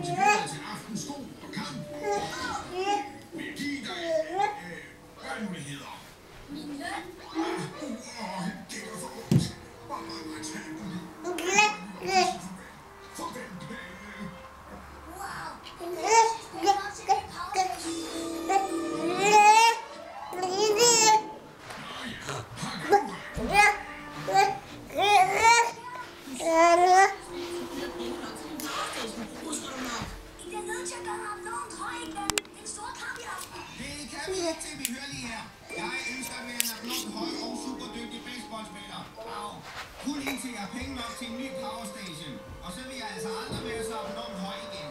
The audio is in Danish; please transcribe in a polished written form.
motiveret til aftensko og kamp. Vil jeg give dig, hvad nu det hedder? Min løn? Det er for ondt. Forvent penge. Wow. Det kan vi ikke til, vi hører lige her. Jeg ønsker at være en blond, høj og superdygtig baseballspiller. Kun indtil jeg har penge nok til en ny powerstation. Og så vil jeg altså aldrig være så blond høj igen.